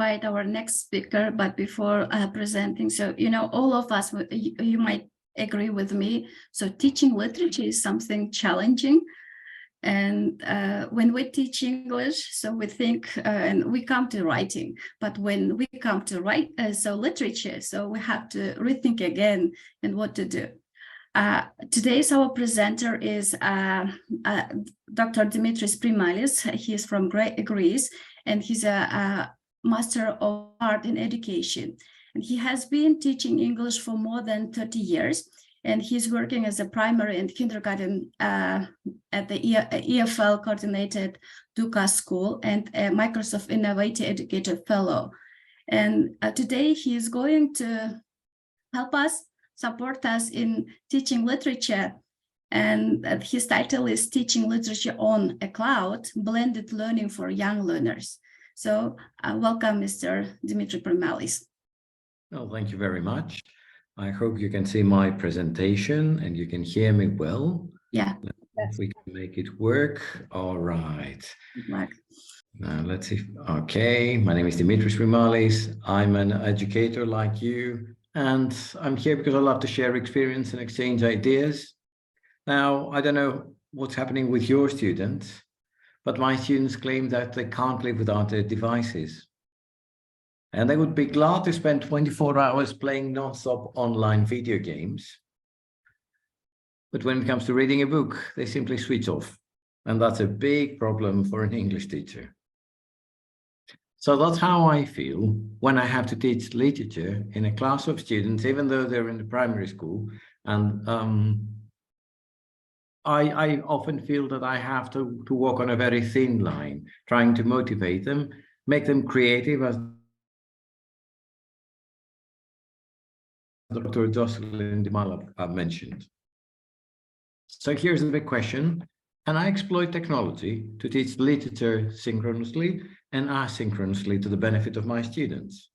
invite our next speaker, but before presenting, so, you know, all of us, you might agree with me. So teaching literature is something challenging. And when we teach English, so we think, and we come to writing, but when we come to write, so literature, so we have to rethink again and what to do. Today's our presenter is Dr. Dimitris Primalis. He is from Greece, and he's a Master of Art in Education. And he has been teaching English for more than 30 years. And he's working as a primary and kindergarten at the EFL coordinated Dukas School and a Microsoft Innovative Educator Fellow. And today he is going to help us, support us in teaching literature. And his title is Teaching Literature on a Cloud, Blended Learning for Young Learners. So welcome, Mr. Dimitris Primalis. Oh, thank you very much. I hope you can see my presentation and you can hear me well. Yeah. If we can make it work. All right. Now let's see. Okay, my name is Dimitris Primalis. I'm an educator like you, and I'm here because I love to share experience and exchange ideas. Now, I don't know what's happening with your students, but my students claim that they can't live without their devices. And they would be glad to spend 24 hours playing non-stop online video games. But when it comes to reading a book, they simply switch off. And that's a big problem for an English teacher. So that's how I feel when I have to teach literature in a class of students, even though they're in the primary school. And I often feel that I have to walk on a very thin line, trying to motivate them, make them creative, as Dr. Jocelyn Dimala mentioned. So here's the big question. Can I exploit technology to teach literature synchronously and asynchronously to the benefit of my students?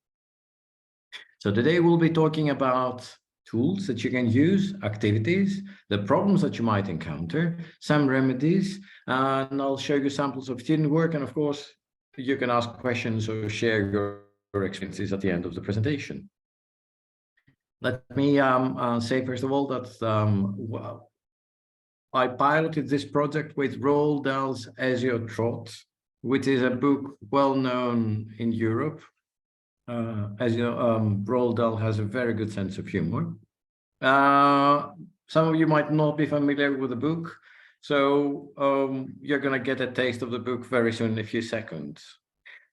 So today we'll be talking about tools that you can use, activities, the problems that you might encounter, some remedies, and I'll show you samples of student work. And of course, you can ask questions or share your experiences at the end of the presentation. Let me say, first of all, that I piloted this project with Roald Dahl's Azure Trot, which is a book well known in Europe. As you know, Roald Dahl has a very good sense of humor. Some of you might not be familiar with the book, so you're going to get a taste of the book very soon in a few seconds.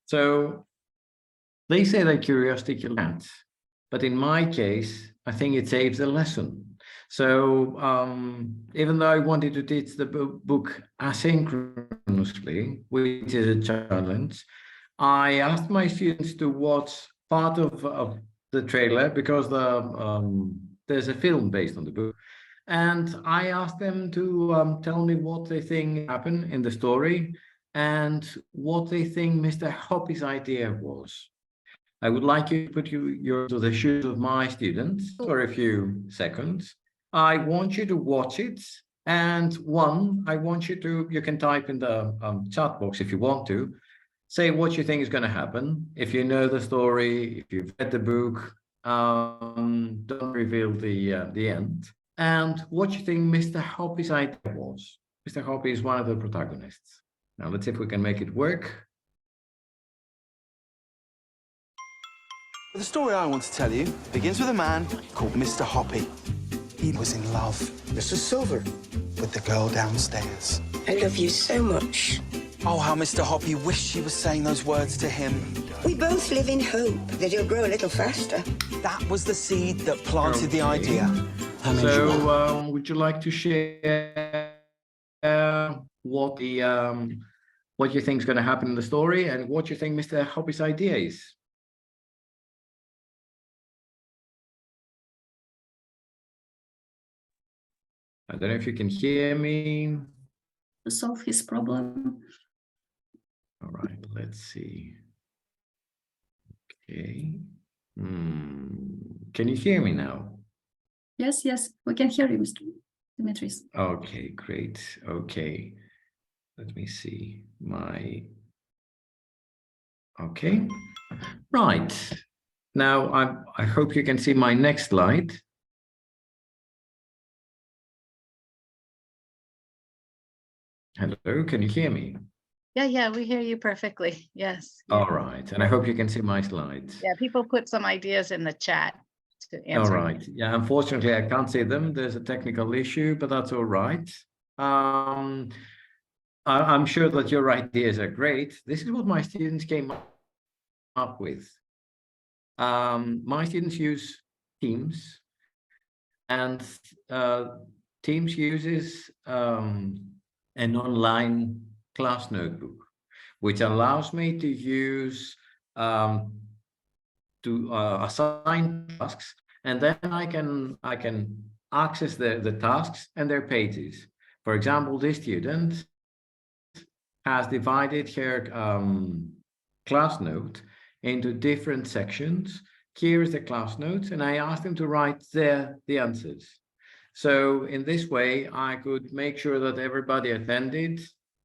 So they say that curiosity kills cats, but in my case, I think it saves a lesson. So even though I wanted to teach the book asynchronously, which is a challenge, I asked my students to watch part of the trailer because there's a film based on the book. And I asked them to tell me what they think happened in the story and what they think Mr. Hoppy's idea was. I would like you to put into the shoes of my students for a few seconds. I want you to watch it. And I want you can type in the chat box if you want to, say what you think is going to happen. If you know the story, if you've read the book, don't reveal the end. And what you think Mr. Hoppy's idea was. Mr. Hoppy is one of the protagonists. Now let's see if we can make it work. The story I want to tell you begins with a man called Mr. Hoppy. He was in love, Mr. Silver, with the girl downstairs. I love you so much. Oh, how Mr. Hoppy wished he was saying those words to him. We both live in hope that he'll grow a little faster. That was the seed that planted the idea. So, would you like to share what you think is going to happen in the story and what you think Mr. Hoppy's idea is? I don't know if you can hear me. To solve his problem. All right, let's see. Okay. Can you hear me now? Yes, we can hear you, Mr. Dimitris. Okay, great. Okay. Let me see my... Okay. Right. Now, I hope you can see my next slide. Hello, can you hear me? Yeah, we hear you perfectly. Yes. Yeah. All right. And I hope you can see my slides. Yeah, people put some ideas in the chat to All answer. right. Yeah, unfortunately, I can't see them. There's a technical issue, but that's all right. I'm sure that your ideas are great. This is what my students came up with. My students use Teams, and Teams uses an online class notebook, which allows me to use to assign tasks, and then I can access the tasks and their pages. For example, this student has divided her class note into different sections. Here is the class notes, and I asked him to write the answers. So in this way, I could make sure that everybody attended,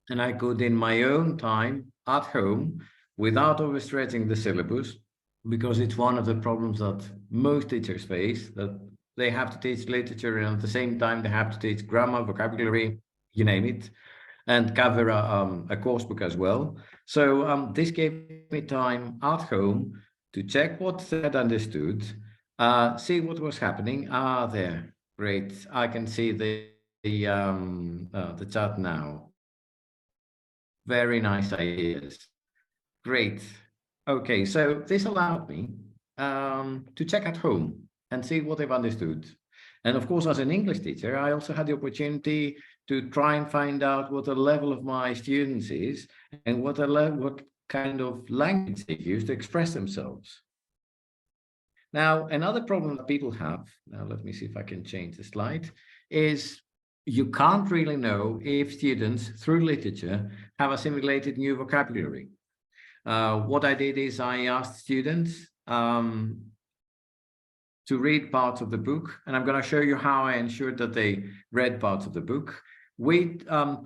and I could, in my own time at home, without overstretching the syllabus, because it's one of the problems that most teachers face, that they have to teach literature, and at the same time, they have to teach grammar, vocabulary, you name it, and cover a course book as well. So this gave me time at home to check what they had understood, see what was happening. There, great. I can see the chat now. Very nice ideas. Great. Okay, so this allowed me to check at home and see what they've understood. And of course, as an English teacher, I also had the opportunity to try and find out what the level of my students is and what kind of language they use to express themselves. Now, another problem that people have, now let me see if I can change the slide, is you can't really know if students, through literature, have assimilated new vocabulary. What I did is I asked students to read parts of the book, and I'm going to show you how I ensured that they read parts of the book. We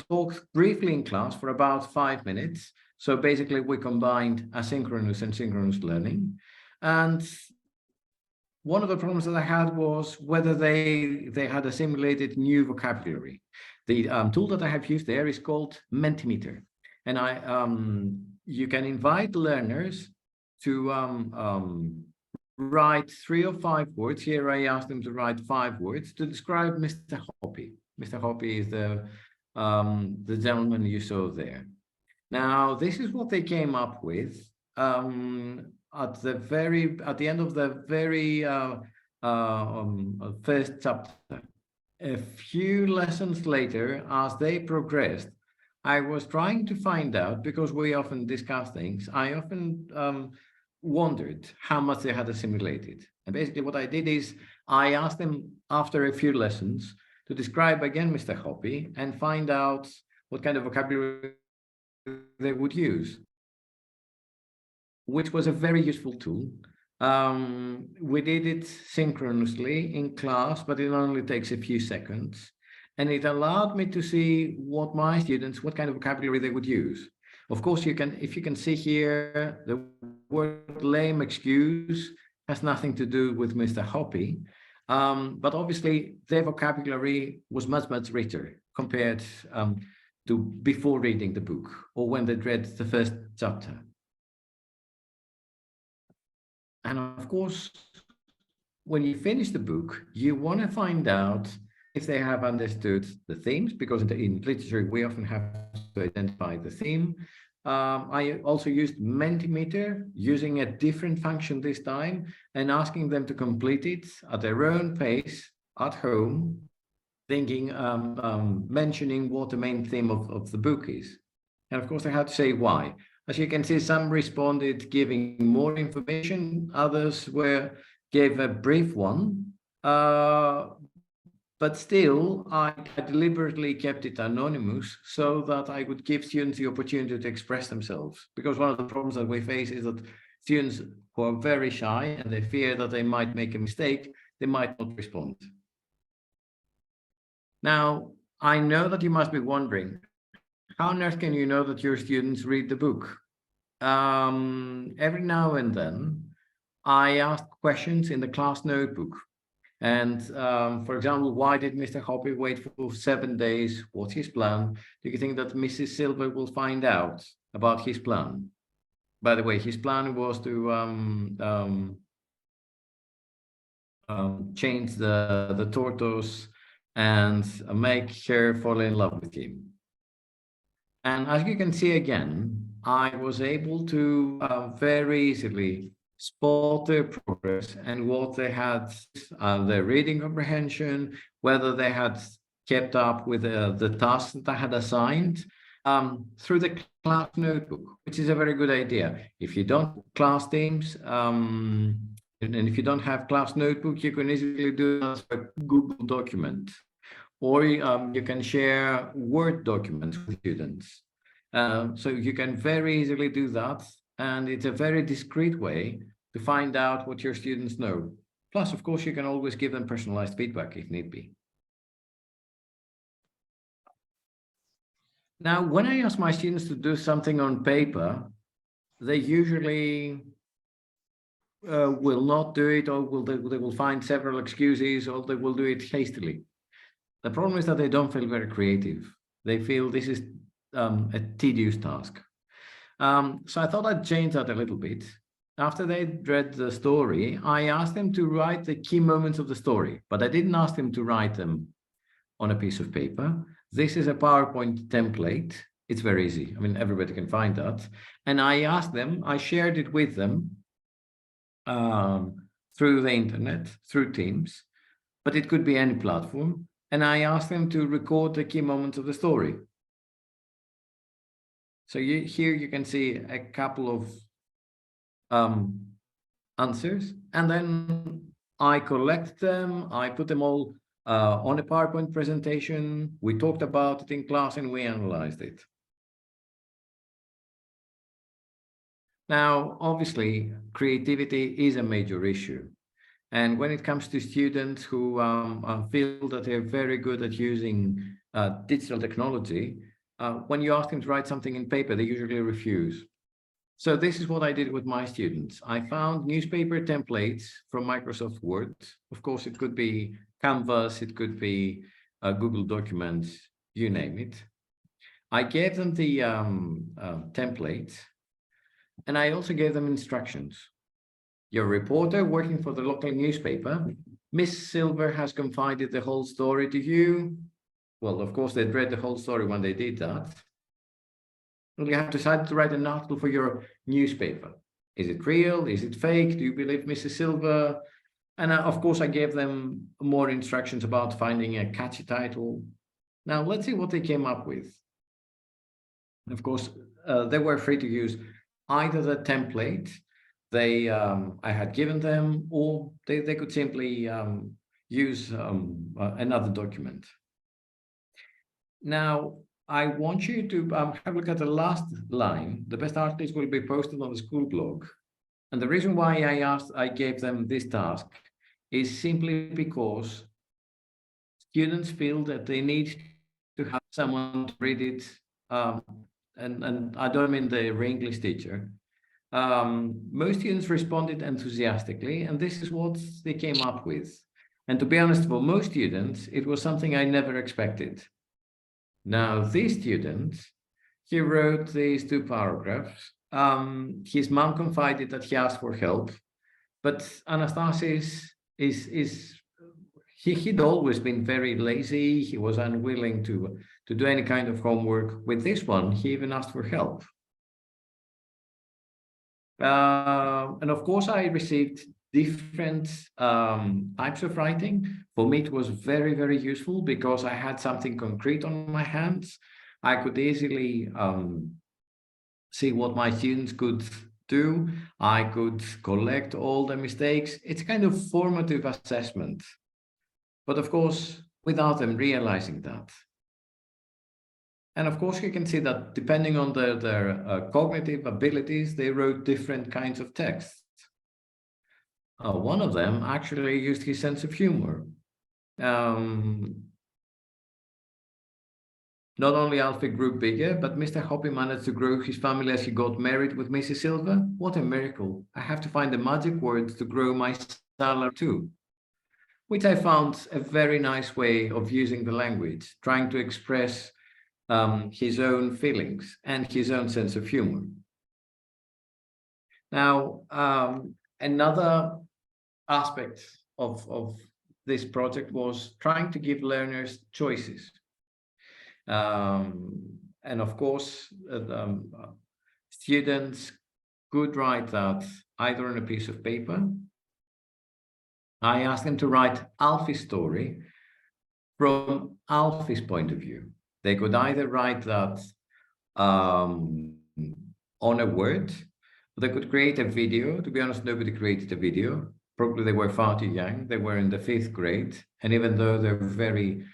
talked briefly in class for about 5 minutes. So basically, we combined asynchronous and synchronous learning. And one of the problems that I had was whether they had assimilated new vocabulary. The tool that I have used there is called Multimeter. And you can invite learners to write 3 or 5 words. Here I asked them to write 5 words to describe Mr. Hoppy. Mr. Hoppy is the gentleman you saw there. Now, this is what they came up with at the end of the very first chapter. A few lessons later, as they progressed, I was trying to find out, because we often discuss things, I often wondered how much they had assimilated. And basically what I did is I asked them after a few lessons to describe again Mr. Hoppy and find out what kind of vocabulary they would use, which was a very useful tool. We did it synchronously in class, but it only takes a few seconds. And it allowed me to see what my students, what kind of vocabulary they would use. Of course, if you can see here, the word lame excuse has nothing to do with Mr. Hoppy. But obviously, their vocabulary was much, much richer compared to before reading the book or when they read the first chapter. And of course, when you finish the book, you want to find out if they have understood the themes, because in literature, we often have to identify the theme. I also used Multimeter, using a different function this time, and asking them to complete it at their own pace at home, thinking, mentioning what the main theme of the book is. And of course, I had to say why. As you can see, some responded giving more information, others gave a brief one. But still, I deliberately kept it anonymous so that I would give students the opportunity to express themselves. Because one of the problems that we face is that students who are very shy and they fear that they might make a mistake, they might not respond. Now, I know that you must be wondering, how on earth can you know that your students read the book? every now and then, I ask questions in the class notebook. And for example, why did Mr. Hoppy wait for 7 days? What's his plan? Do you think that Mrs. Silver will find out about his plan? By the way, his plan was to change the tortoise and make her fall in love with him. And as you can see again, I was able to very easily spot their progress and what they had, their reading comprehension, whether they had kept up with the tasks that I had assigned through the class notebook, which is a very good idea. If you don't have class teams, and if you don't have class notebook, you can easily do it as a Google document, or you can share Word documents with students. So you can very easily do that, and it's a very discreet way to find out what your students know. Plus, of course, you can always give them personalized feedback if need be. Now, when I ask my students to do something on paper, they usually will not do it, or they will find several excuses, or they will do it hastily. The problem is that they don't feel very creative. They feel this is a tedious task. So I thought I'd change that a little bit. After they read the story, I asked them to write the key moments of the story, but I didn't ask them to write them on a piece of paper. This is a PowerPoint template. It's very easy. I mean, everybody can find that. And I asked them, I shared it with them through the internet, through Teams, but it could be any platform. And I asked them to record the key moments of the story. So here you can see a couple of answers, and then I collect them, I put them all on a PowerPoint presentation. We talked about it in class and we analyzed it. Now, obviously, creativity is a major issue. And when it comes to students who feel that they're very good at using digital technology, when you ask them to write something in paper, they usually refuse. So this is what I did with my students. I found newspaper templates from Microsoft Word. Of course, it could be Canvas, it could be Google Documents, you name it. I gave them the templates, and I also gave them instructions. You're a reporter working for the local newspaper. Miss Silver has confided the whole story to you. Well, of course, they'd read the whole story when they did that. You have decided to write an article for your newspaper. Is it real? Is it fake? Do you believe Mrs. Silver? And of course, I gave them more instructions about finding a catchy title. Now, let's see what they came up with. Of course, they were free to use either the template I had given them, or they could simply use another document. Now, I want you to have a look at the last line. The best articles will be posted on the school blog. And the reason why I gave them this task is simply because students feel that they need to have someone to read it. And I don't mean the English teacher. Most students responded enthusiastically, and this is what they came up with. And to be honest, for most students, it was something I never expected. Now, this student, he wrote these 2 paragraphs. His mom confided that he asked for help, but Anastasis he'd always been very lazy. He was unwilling to do any kind of homework. With this one, he even asked for help. And of course, I received different types of writing. For me, it was very, very useful because I had something concrete on my hands. I could easily see what my students could do. I could collect all the mistakes. It's kind of formative assessment, but of course, without them realizing that. And of course, you can see that depending on their cognitive abilities, they wrote different kinds of texts. One of them actually used his sense of humor. Not only Alfie grew bigger, but Mr. Hoppy managed to grow his family as he got married with Mrs. Silver. What a miracle. I have to find the magic words to grow my salary too. Which I found a very nice way of using the language, trying to express his own feelings and his own sense of humor. Now, another aspect of this project was trying to give learners choices. And of course, students could write that either on a piece of paper. I asked them to write Alfie's story from Alfie's point of view. They could either write that on a Word, they could create a video. To be honest, nobody created a video. Probably they were far too young. They were in the 5th grade. And even though they're very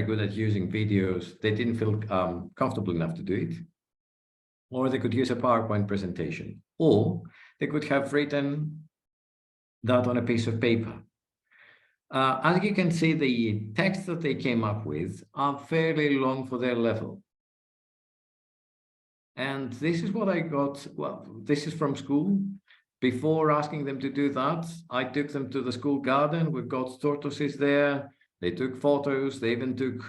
good at using videos, they didn't feel comfortable enough to do it. Or they could use a PowerPoint presentation. Or they could have written that on a piece of paper. As you can see, the texts that they came up with are fairly long for their level. And this is what I got. Well, this is from school. Before asking them to do that, I took them to the school garden. We've got tortoises there. They took photos. They even took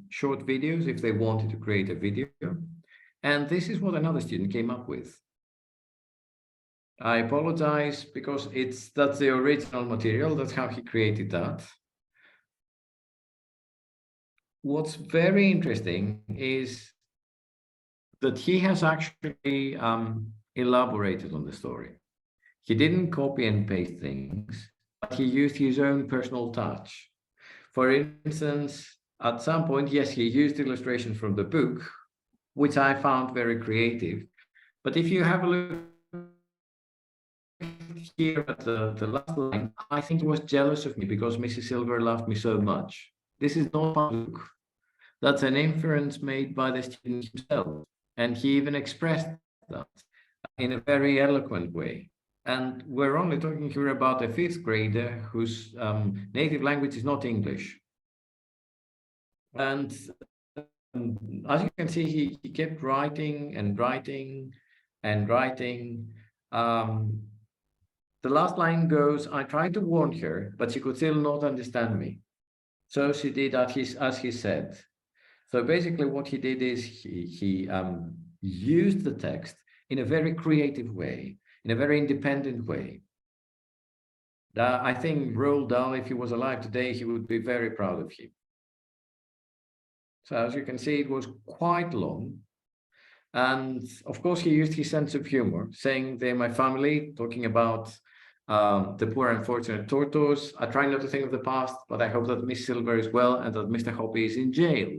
short videos if they wanted to create a video. And this is what another student came up with. I apologize because that's the original material. That's how he created that. What's very interesting is that he has actually elaborated on the story. He didn't copy and paste things, but he used his own personal touch. For instance, at some point, yes, he used illustrations from the book, which I found very creative. But if you have a look here at the last line, I think he was jealous of me because Mrs. Silver loved me so much. This is not a book. That's an inference made by the student himself. And he even expressed that in a very eloquent way. And we're only talking here about a 5th grader whose native language is not English. And as you can see, he kept writing and writing and writing. The last line goes, I tried to warn her, but she could still not understand me. So she did as he said. So basically what he did is he used the text in a very creative way, in a very independent way. I think Roald Dahl, if he was alive today, he would be very proud of him. So as you can see, it was quite long. And of course, he used his sense of humor, saying they're my family, talking about the poor unfortunate tortoise. I try not to think of the past, but I hope that Miss Silver is well and that Mr. Hoppy is in jail.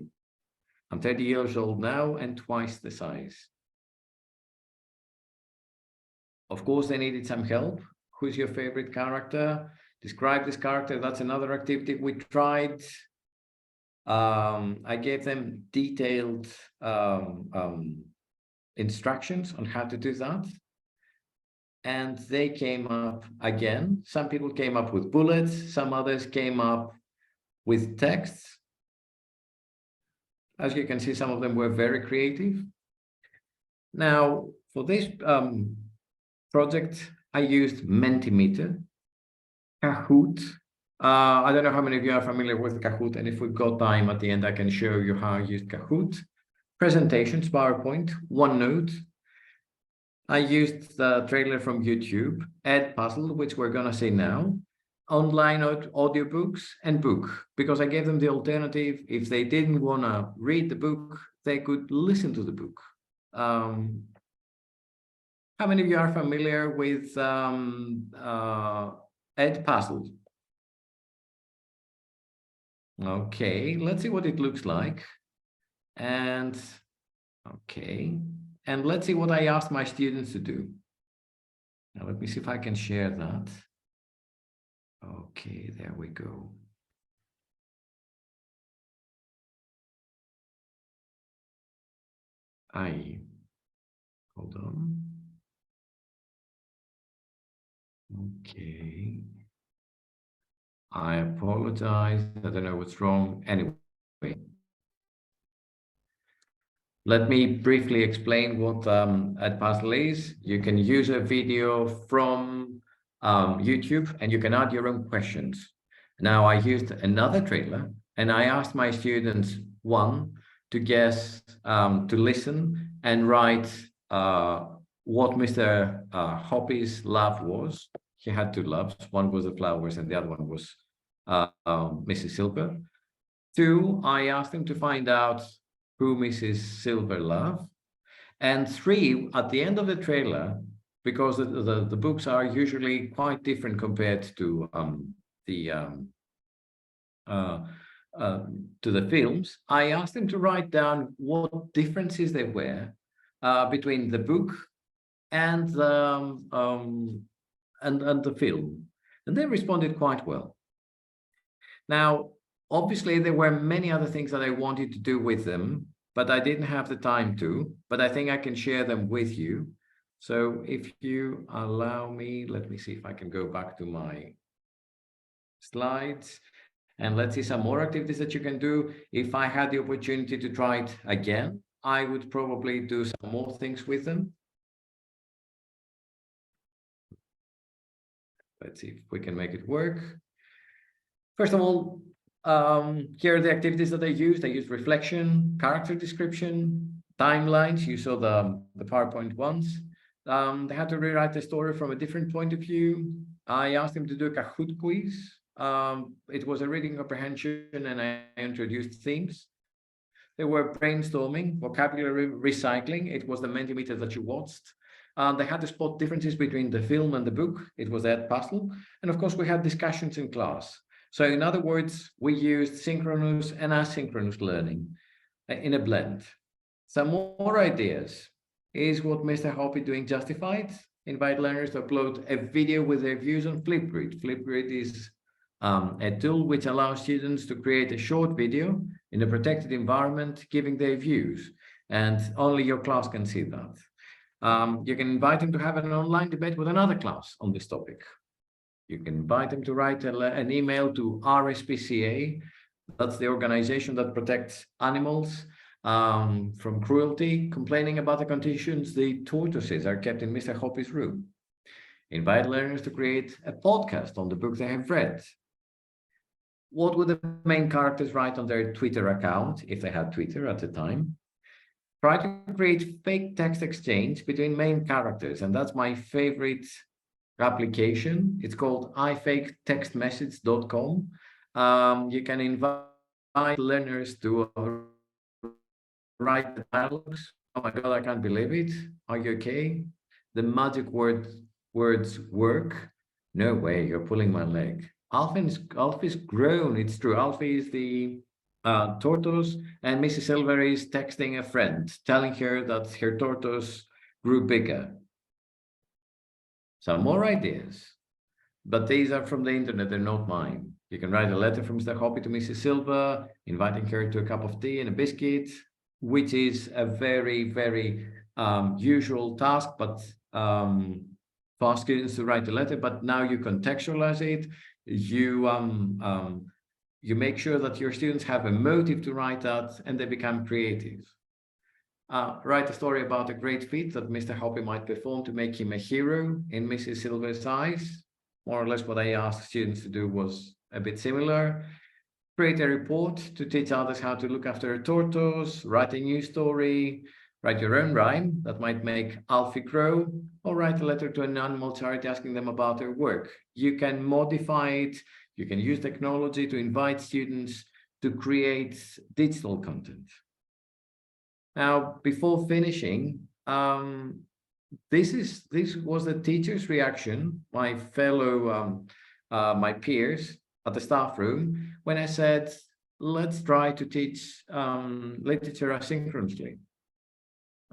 I'm 30 years old now and twice the size. Of course, they needed some help. Who's your favorite character? Describe this character. That's another activity we tried. I gave them detailed instructions on how to do that. And they came up again. Some people came up with bullets. Some others came up with texts. As you can see, some of them were very creative. Now, for this project, I used Multimeter, Kahoot. I don't know how many of you are familiar with Kahoot, and if we've got time at the end, I can show you how I used Kahoot. Presentations, PowerPoint, OneNote. I used the trailer from YouTube, Edpuzzle, which we're going to see now, online audiobooks, and book, because I gave them the alternative. If they didn't want to read the book, they could listen to the book. How many of you are familiar with Edpuzzle? Okay, let's see what it looks like. And okay, and let's see what I asked my students to do. Now let me see if I can share that. Okay, there we go. Hold on. Okay. I apologize. I don't know what's wrong. Anyway, Let me briefly explain what Edpuzzle is. You can use a video from YouTube and you can add your own questions. Now, I used another trailer and I asked my students, one, to guess, to listen and write what Mr. Hoppy's love was. He had two loves. One was the flowers and the other one was Mrs. Silver. Two, I asked them to find out who Mrs. Silver loved. And three, at the end of the trailer, because the books are usually quite different compared to the films, I asked them to write down what differences there were between the book and the film, and they responded quite well. Now, obviously, there were many other things that I wanted to do with them, but I didn't have the time to, but I think I can share them with you. So if you allow me, let me see if I can go back to my slides and let's see some more activities that you can do. If I had the opportunity to try it again, I would probably do some more things with them. Let's see if we can make it work. First of all, here are the activities that I used. I used reflection, character description, timelines. You saw the PowerPoint ones. They had to rewrite the story from a different point of view. I asked them to do a Kahoot quiz. It was a reading comprehension and I introduced themes. They were brainstorming, vocabulary recycling. It was the Multimeter that you watched. They had to spot differences between the film and the book. It was that puzzle. And of course, we had discussions in class. So in other words, we used synchronous and asynchronous learning in a blend. Some more ideas is what Mr. Hoppy doing Justified. Invite learners to upload a video with their views on Flipgrid. Flipgrid is a tool which allows students to create a short video in a protected environment, giving their views, and only your class can see that. You can invite them to have an online debate with another class on this topic. You can invite them to write an email to RSPCA. That's the organization that protects animals from cruelty, complaining about the conditions the tortoises are kept in Mr. Hoppy's room. Invite learners to create a podcast on the book they have read. What would the main characters write on their Twitter account, if they had Twitter at the time? Try to create fake text exchange between main characters, and that's my favorite application. It's called ifaketextmessage.com. You can invite learners to write dialogues. Oh my God, I can't believe it. Are you okay? The magic words work. No way, you're pulling my leg. Alfie's grown, it's true. Alfie is the tortoise, and Mrs. Silver is texting a friend, telling her that her tortoise grew bigger. Some more ideas, but these are from the internet, they're not mine. You can write a letter from Mr. Hoppy to Mrs. Silver, inviting her to a cup of tea and a biscuit, which is a very, very usual task, but for students to write a letter, but now you contextualize it. You make sure that your students have a motive to write that and they become creative. Write a story about a great feat that Mr. Hoppy might perform to make him a hero in Mrs. Silver's eyes. More or less what I asked students to do was a bit similar. Create a report to teach others how to look after a tortoise, write a new story, write your own rhyme that might make Alfie grow, or write a letter to an animal charity asking them about their work. You can modify it. You can use technology to invite students to create digital content. Now, before finishing, this was the teacher's reaction, my fellow, my peers at the staff room, when I said, let's try to teach literature asynchronously.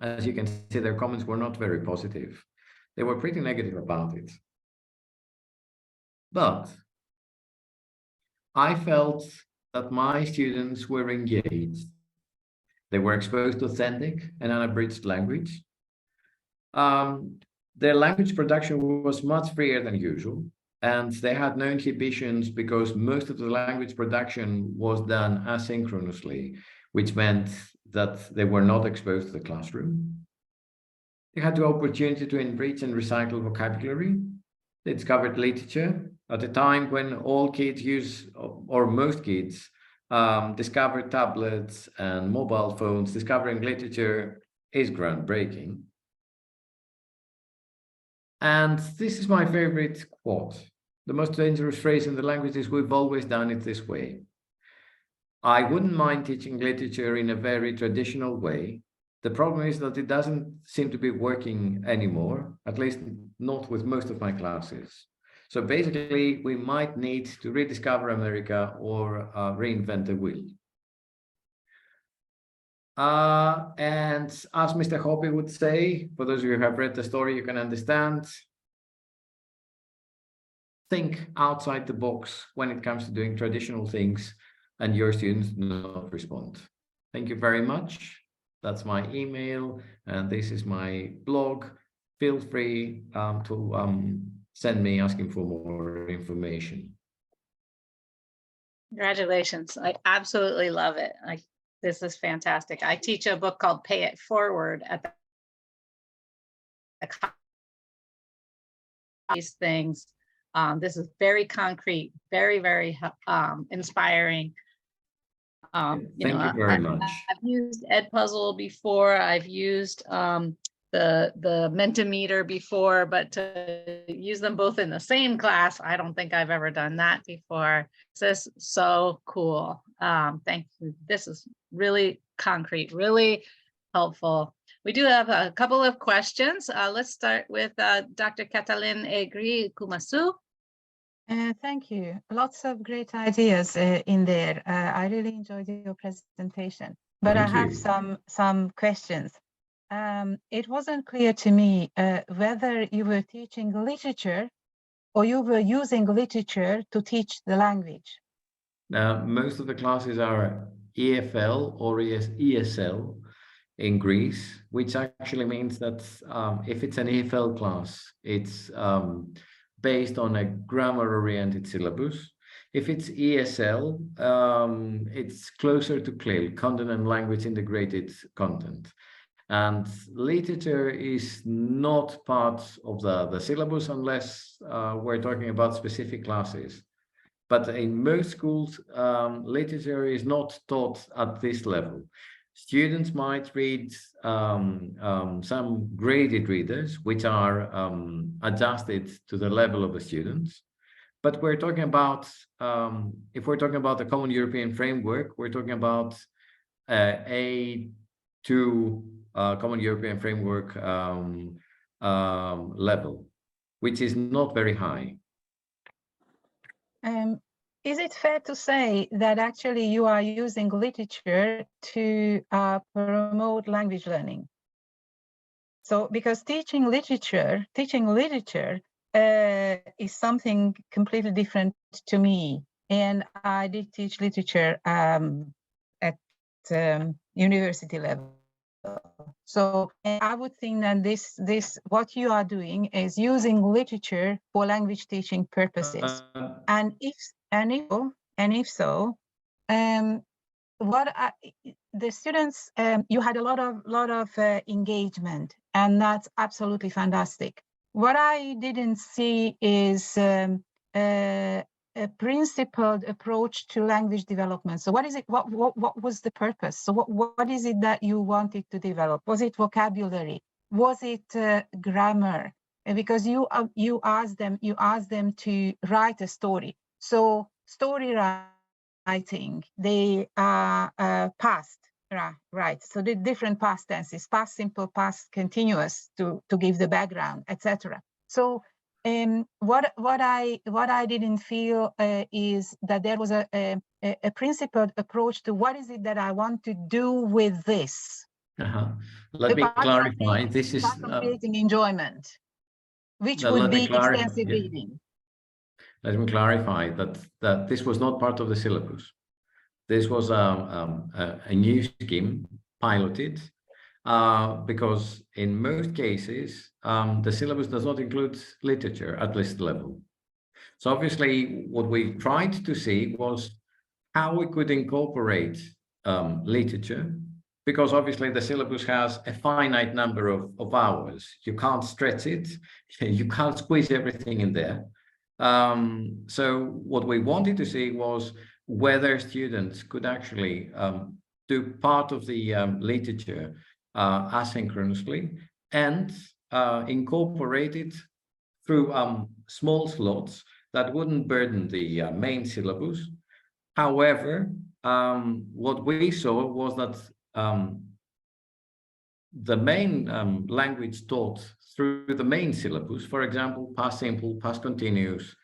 As you can see, their comments were not very positive. They were pretty negative about it. But I felt that my students were engaged. They were exposed to authentic and unabridged language. Their language production was much freer than usual, and they had no inhibitions because most of the language production was done asynchronously, which meant that they were not exposed to the classroom. They had the opportunity to enrich and recycle vocabulary. They discovered literature at a time when all kids use, or most kids, discovered tablets and mobile phones. Discovering literature is groundbreaking. And this is my favorite quote. The most dangerous phrase in the language is, "We've always done it this way." I wouldn't mind teaching literature in a very traditional way. The problem is that it doesn't seem to be working anymore, at least not with most of my classes. So basically, we might need to rediscover America or reinvent the wheel. And as Mr. Hoppe would say, for those of you who have read the story, you can understand, think outside the box when it comes to doing traditional things, and your students do not respond. Thank you very much. That's my email, and this is my blog. Feel free to send me asking for more information. Congratulations. I absolutely love it. This is fantastic. I teach a book called Pay It Forward at these things. This is very concrete, very, very inspiring. Thank you very much. I've used Edpuzzle before. I've used the Mentimeter before, but to use them both in the same class, I don't think I've ever done that before. This is so cool. Thank you. This is really concrete, really helpful. We do have a couple of questions. Let's start with Dr. Catalin Egri Kumasu. Thank you. Lots of great ideas in there. I really enjoyed your presentation, but I have some questions. It wasn't clear to me whether you were teaching literature or you were using literature to teach the language. Most of the classes are EFL or ESL in Greece, which actually means that if it's an EFL class, it's based on a grammar-oriented syllabus. If it's ESL, it's closer to CLIL, content and language integrated content. And literature is not part of the syllabus unless we're talking about specific classes. But in most schools, literature is not taught at this level. Students might read some graded readers, which are adjusted to the level of the students. But we're talking about, if we're talking about the Common European Framework, we're talking about A2 Common European Framework level, which is not very high. Is it fair to say that actually you are using literature to promote language learning? So, because teaching literature is something completely different to me. And I did teach literature at university level. So I would think that this what you are doing is using literature for language teaching purposes. And if so, the students, you had a lot of engagement, and that's absolutely fantastic. What I didn't see is a principled approach to language development. So what is it? What was the purpose? So what is it that you wanted to develop? Was it vocabulary? Was it grammar? Because you asked them to write a story. So story writing, they are past, right? So the different past tenses, past simple, past continuous, to give the background, etc. So what I didn't feel is that there was a principled approach to what is it that I want to do with this. Let me clarify. This is creating enjoyment, which would be extensive reading. Let me clarify that this was not part of the syllabus. This was a new scheme piloted. Because in most cases, the syllabus does not include literature at this level. So obviously, what we tried to see was how we could incorporate literature because obviously the syllabus has a finite number of hours. You can't stretch it. You can't squeeze everything in there. So what we wanted to see was whether students could actually do part of the literature asynchronously and incorporate it through small slots that wouldn't burden the main syllabus. However, what we saw was that the main language taught through the main syllabus, for example, past simple, past continuous,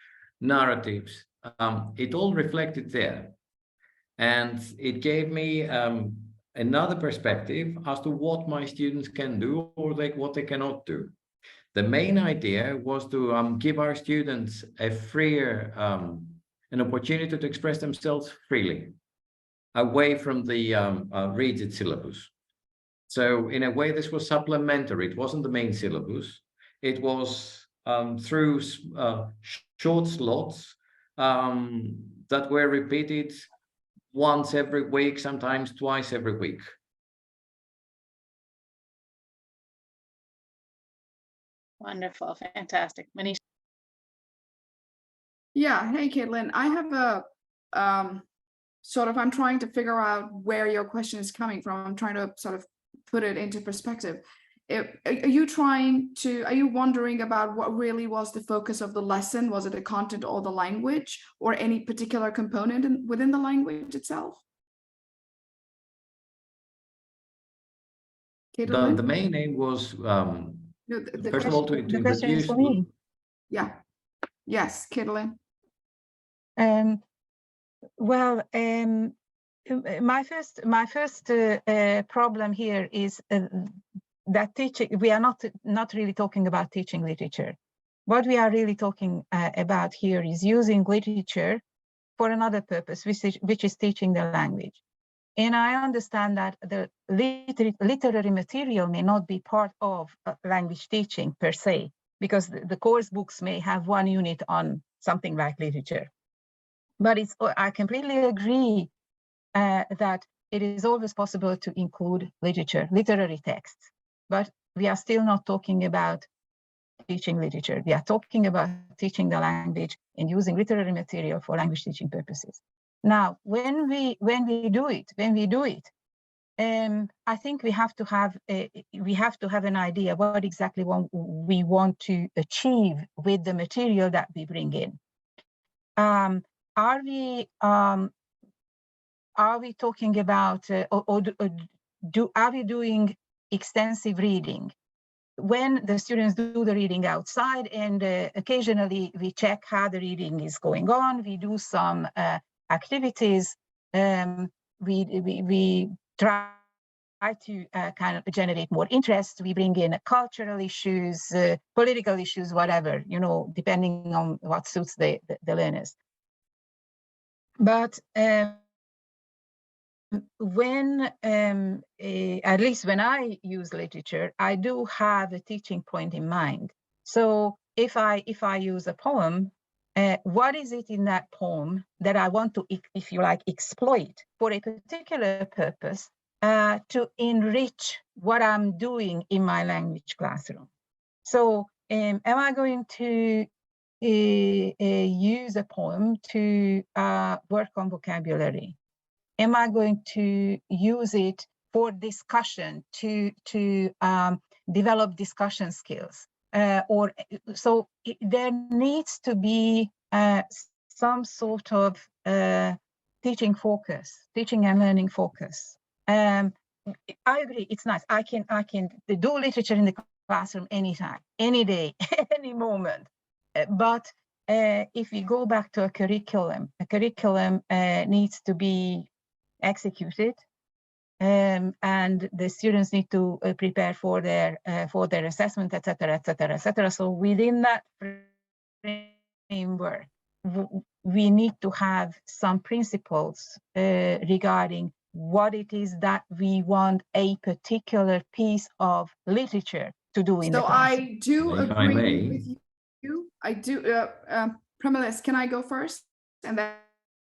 narratives, it all reflected there. And it gave me another perspective as to what my students can do or what they cannot do. The main idea was to give our students a freer, an opportunity to express themselves freely, away from the rigid syllabus. So in a way, this was supplementary. It wasn't the main syllabus. It was through short slots that were repeated once every week, sometimes twice every week. Wonderful, fantastic. Manish. Yeah, hey, Caitlin. I have a I'm trying to figure out where your question is coming from. I'm trying to sort of put it into perspective. Are you wondering about what really was the focus of the lesson? Was it the content or the language, or any particular component within the language itself? The main aim was, No, the first of all, to The question is introduce. for me. Yeah. Yes, Caitlin. Well, my first problem here is that teaching. We are not really talking about teaching literature. What we are really talking about here is using literature for another purpose, which is teaching the language. And I understand that the literary material may not be part of language teaching per se, because the course books may have one unit on something like literature. But I completely agree that it is always possible to include literature, literary texts, but we are still not talking about teaching literature. We are talking about teaching the language and using literary material for language teaching purposes. Now, when we do it, I think we have to have an idea what exactly we want to achieve with the material that we bring in. Are we talking about are we doing extensive reading? When the students do the reading outside, and occasionally we check how the reading is going on, we do some activities, we try to kind of generate more interest. We bring in cultural issues, political issues, whatever, depending on what suits the learners. But when, at least when I use literature, I do have a teaching point in mind. So if I use a poem, what is it in that poem that I want to, if you like, exploit for a particular purpose to enrich what I'm doing in my language classroom? So am I going to use a poem to work on vocabulary? Am I going to use it for discussion to develop discussion skills? There needs to be some sort of teaching and learning focus. I agree, it's nice. I can do literature in the classroom anytime, any day, any moment. But if we go back to a curriculum needs to be executed, and the students need to prepare for their assessment, etc., etc., etc. So within that framework, we need to have some principles regarding what it is that we want a particular piece of literature to do in the class. I do agree with you. I do. Primalis, can I go first, and then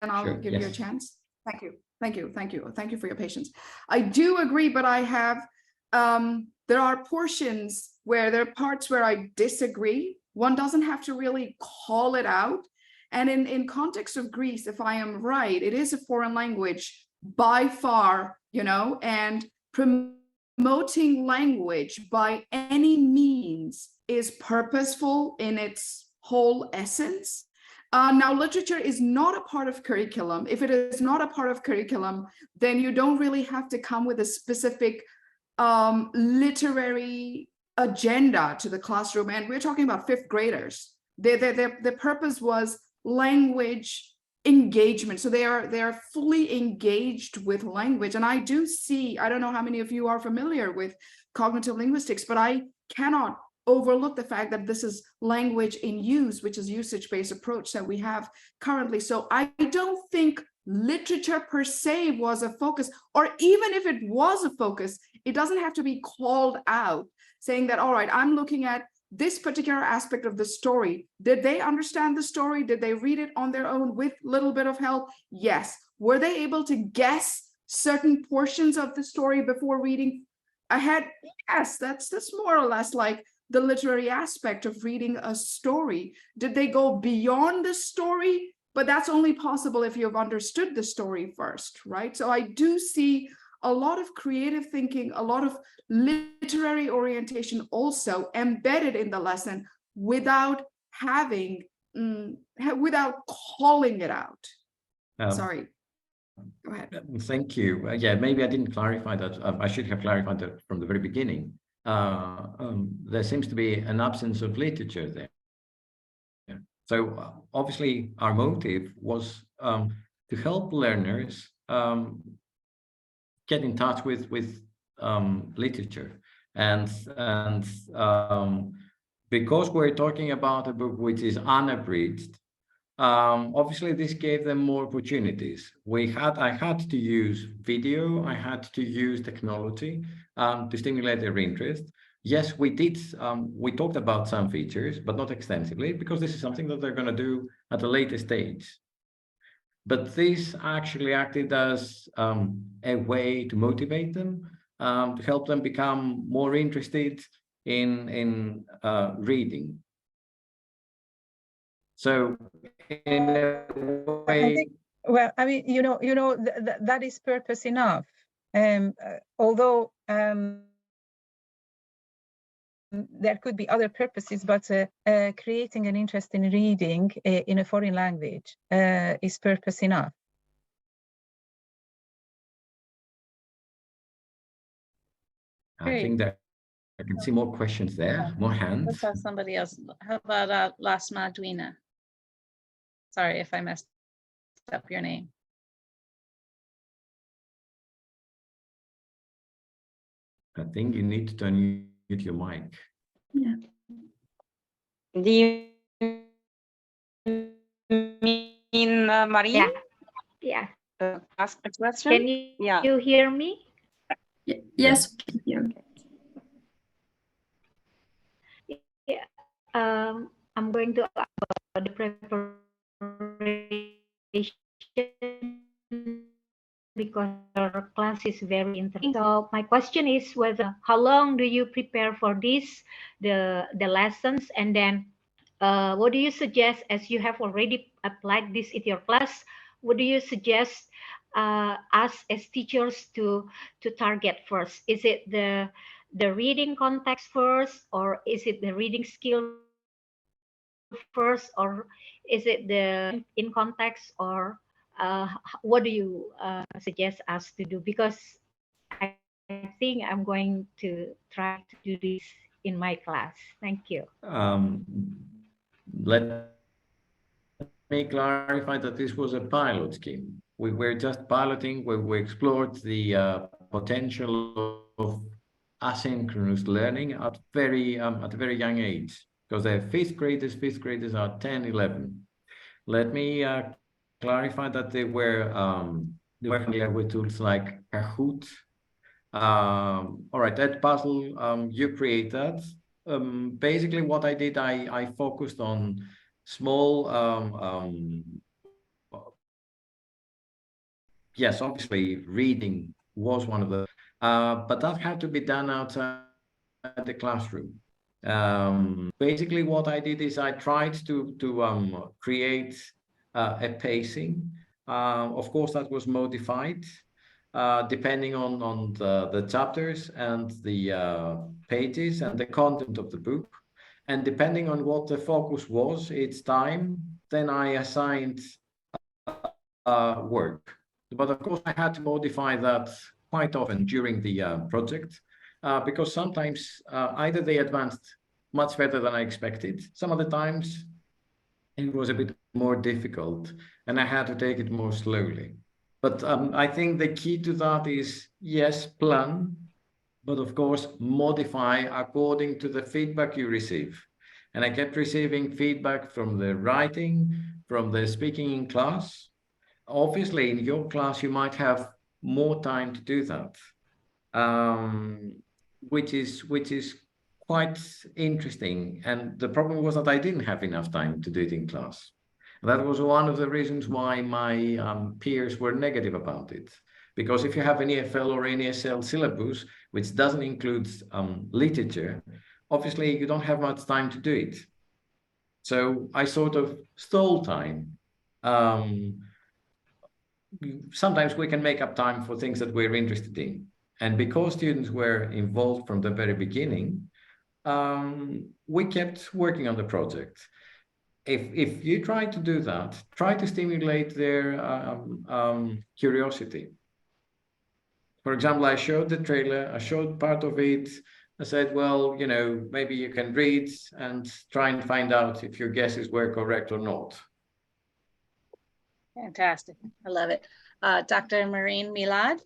I'll give you a chance? Thank you. Thank you. Thank you. Thank you for your patience. I do agree, but I have, there are portions where there are parts where I disagree. One doesn't have to really call it out. And in context of Greece, if I am right, it is a foreign language by far, you know, and promoting language by any means is purposeful in its whole essence. Now, literature is not a part of curriculum. If it is not a part of curriculum, then you don't really have to come with a specific literary agenda to the classroom. And we're talking about fifth graders. Their purpose was language engagement. So they are fully engaged with language. And I do see, I don't know how many of you are familiar with cognitive linguistics, but I cannot overlook the fact that this is language in use, which is usage-based approach that we have currently. So I don't think literature per se was a focus, or even if it was a focus, it doesn't have to be called out, saying that, all right, I'm looking at this particular aspect of the story. Did they understand the story? Did they read it on their own with a little bit of help? Yes. Were they able to guess certain portions of the story before reading ahead? Yes, that's more or less like the literary aspect of reading a story. Did they go beyond the story? But that's only possible if you've understood the story first, right? So I do see a lot of creative thinking, a lot of literary orientation also embedded in the lesson without having, without calling it out. Sorry. Go ahead. Thank you. Yeah, maybe I didn't clarify that. I should have clarified that from the very beginning. There seems to be an absence of literature there. So obviously our motive was to help learners get in touch with literature, and because we're talking about a book which is unabridged, obviously this gave them more opportunities. I had to use video, I had to use technology to stimulate their interest. Yes, we did. We talked about some features, but not extensively, because this is something that they're going to do at a later stage. But this actually acted as a way to motivate them, to help them become more interested in reading. So, in a way, well, I mean, that is purpose enough. Although there could be other purposes, but creating an interest in reading in a foreign language is purpose enough. I think that I can see more questions there, more hands. Let's have somebody else. How about Lasma Duina? Sorry if I messed up your name. I think you need to unmute your mic. Yeah. Do you mean Maria? Yeah. Ask a question. Can you hear me? Yes. Yeah. I'm going to ask about the preparation because our class is very interesting. So my question is how long do you prepare for this, the lessons, and then what do you suggest, as you have already applied this in your class? What do you suggest us as teachers to target first? Is it the reading context first, or is it the reading skill first, or is it the in context, or what do you suggest us to do? Because I think I'm going to try to do this in my class. Thank you. Let me clarify that this was a pilot scheme. We were just piloting where we explored the potential of asynchronous learning at a very young age, because they're fifth graders are 10, 11. Let me clarify that they were familiar with tools like Kahoot. All right, that puzzle, you create that. Basically what I did, I focused on small yes, obviously reading was one of the, but that had to be done outside the classroom. Basically, what I did is I tried to create a pacing. Of course, that was modified depending on the chapters and the pages and the content of the book. And depending on what the focus was each time, then I assigned work. But of course, I had to modify that quite often during the project because sometimes either they advanced much better than I expected. Some of the times it was a bit more difficult and I had to take it more slowly. But I think the key to that is, yes, plan, but of course, modify according to the feedback you receive. And I kept receiving feedback from the writing, from the speaking in class. Obviously, in your class, you might have more time to do that, which is quite interesting. And the problem was that I didn't have enough time to do it in class. That was one of the reasons why my peers were negative about it. Because if you have an EFL or an ESL syllabus, which doesn't include literature, obviously you don't have much time to do it. So I sort of stole time. Sometimes we can make up time for things that we're interested in. And because students were involved from the very beginning, we kept working on the project. If you try to do that, try to stimulate their curiosity. For example, I showed the trailer, I showed part of it. I said, well, you know, maybe you can read and try and find out if your guesses were correct or not. Fantastic. I love it. Dr. Marine Milad.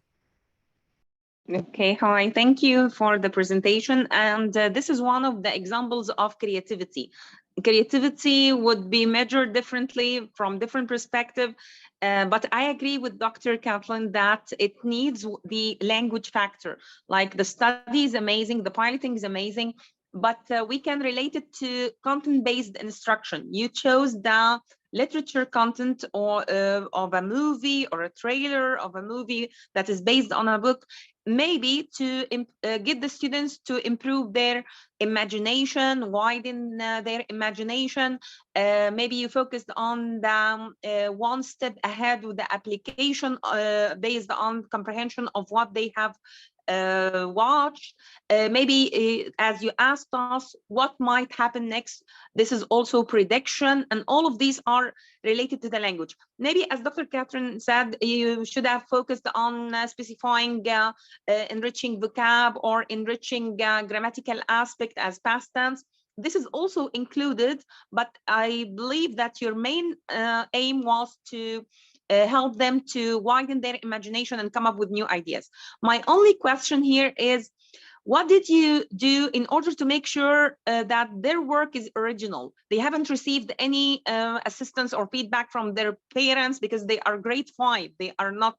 Okay, hi, thank you for the presentation. And this is one of the examples of creativity. Creativity would be measured differently from different perspective, but I agree with Dr. Kaplan that it needs the language factor. Like the study is amazing, the piloting is amazing, but we can relate it to content-based instruction. You chose the literature content or of a movie or a trailer of a movie that is based on a book, maybe to get the students to improve their imagination, widen their imagination. Maybe you focused on the one step ahead with the application based on comprehension of what they have watched. Maybe as you asked us what might happen next, this is also prediction, and all of these are related to the language. Maybe as Dr. Catherine said, you should have focused on specifying enriching vocab or enriching grammatical aspect as past tense. This is also included, but I believe that your main aim was to help them to widen their imagination and come up with new ideas. My only question here is, what did you do in order to make sure that their work is original? They haven't received any assistance or feedback from their parents because they are grade 5. They are not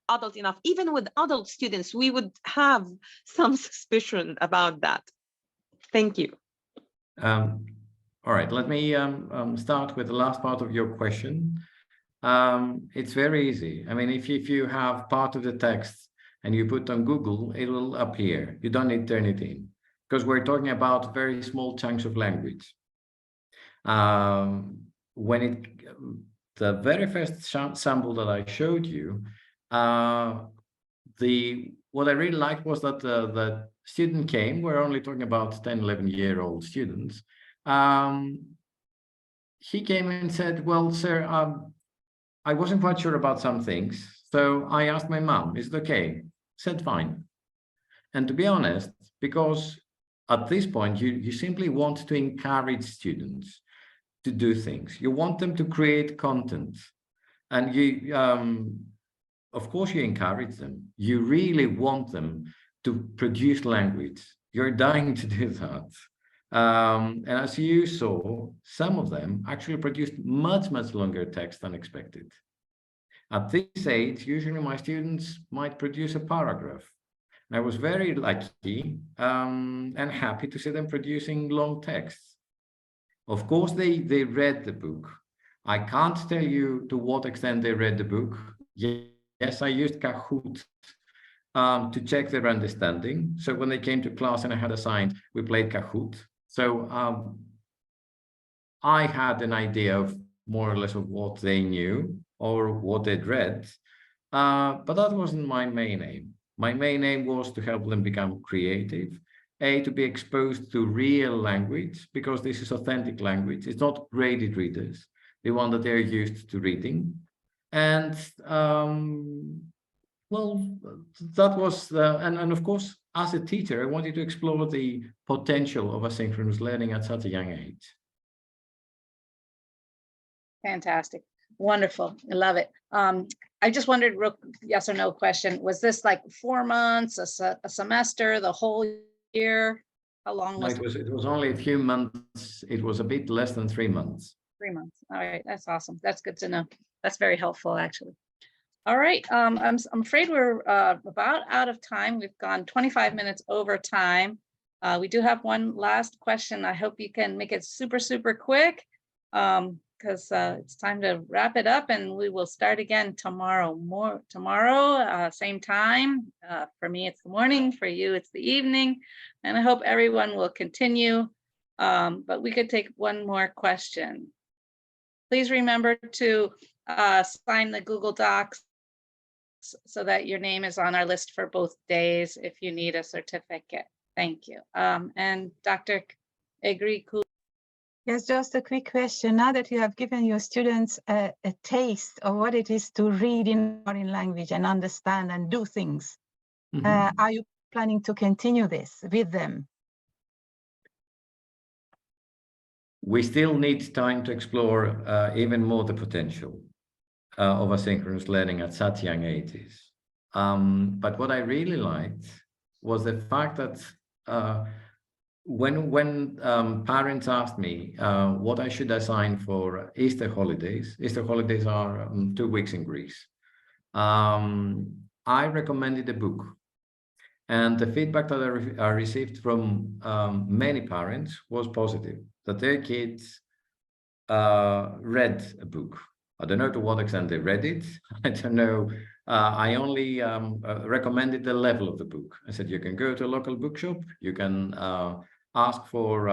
adult enough. Even with adult students, we would have some suspicion about that. Thank you. All right, let me start with the last part of your question. It's very easy. I mean, if you have part of the text and you put on Google, it will appear. You don't need to turn it in because we're talking about very small chunks of language. The very first sample that I showed you, what I really liked was that the student came. We're only talking about 10, 11-year-old students. He came and said, well, sir, I wasn't quite sure about some things. So I asked my mom, is it okay? Said fine. And to be honest, because at this point, you simply want to encourage students to do things. You want them to create content. And you, of course, you encourage them. You really want them to produce language. You're dying to do that. And as you saw, some of them actually produced much, much longer text than expected. At this age, usually my students might produce a paragraph. And I was very lucky and happy to see them producing long texts. Of course, they read the book. I can't tell you to what extent they read the book. Yes, Yes, I used Kahoot to check their understanding. So when they came to class and I had assigned, we played Kahoot. So I had an idea of more or less of what they knew or what they'd read, but that wasn't my main aim. My main aim was to help them become creative, to be exposed to real language, because this is authentic language. It's not graded readers, the one that they're used to reading. And well, that was and of course, as a teacher, I wanted to explore the potential of asynchronous learning at such a young age. Fantastic. Wonderful. I love it. I just wondered, real yes or no question, was this like 4 months, a semester, the whole year? How long No, was it was only a few months. It was a bit less than 3 months. 3 months? All right, that's awesome. That's good to know. That's very helpful, actually. All right, I'm afraid we're about out of time. We've gone 25 minutes over time. We do have one last question. I hope you can make it super, super quick, because it's time to wrap it up, and we will start again tomorrow. Same time. For me, it's the morning. For you, it's the evening. And I hope everyone will continue. But we could take one more question. Please remember to sign the Google Docs so that your name is on our list for both days if you need a certificate. Thank you. And Dr. Egri. Yes, just a quick question. Now that you have given your students a taste of what it is to read in foreign language and understand and do things, are you planning to continue this with them? We still need time to explore even more the potential of asynchronous learning at such young ages. But what I really liked was the fact that when parents asked me what I should assign for Easter holidays are 2 weeks in Greece. I recommended a book, and the feedback that I received from many parents was positive, that their kids read a book. I don't know to what extent they read it. I don't know. I only recommended the level of the book. I said, you can go to a local bookshop, you can ask for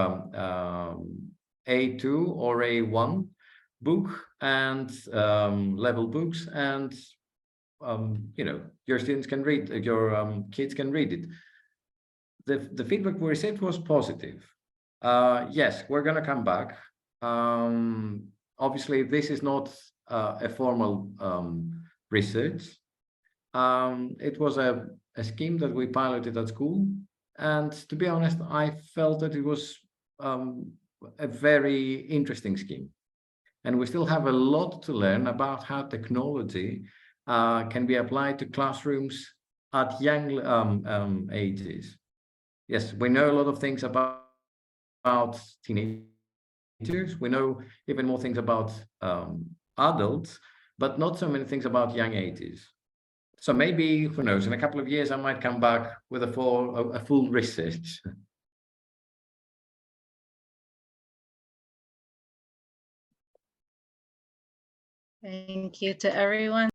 A2 or A1 book and level books, and you know, your students can read, your kids can read it. The feedback we received was positive. Yes, we're going to come back. Obviously, this is not a formal research. It was a scheme that we piloted at school. And to be honest, I felt that it was a very interesting scheme. And we still have a lot to learn about how technology can be applied to classrooms at young ages. Yes, we know a lot of things about teenagers. We know even more things about adults, but not so many things about young ages. So maybe, who knows, in a couple of years, I might come back with a full research. Thank you to everyone.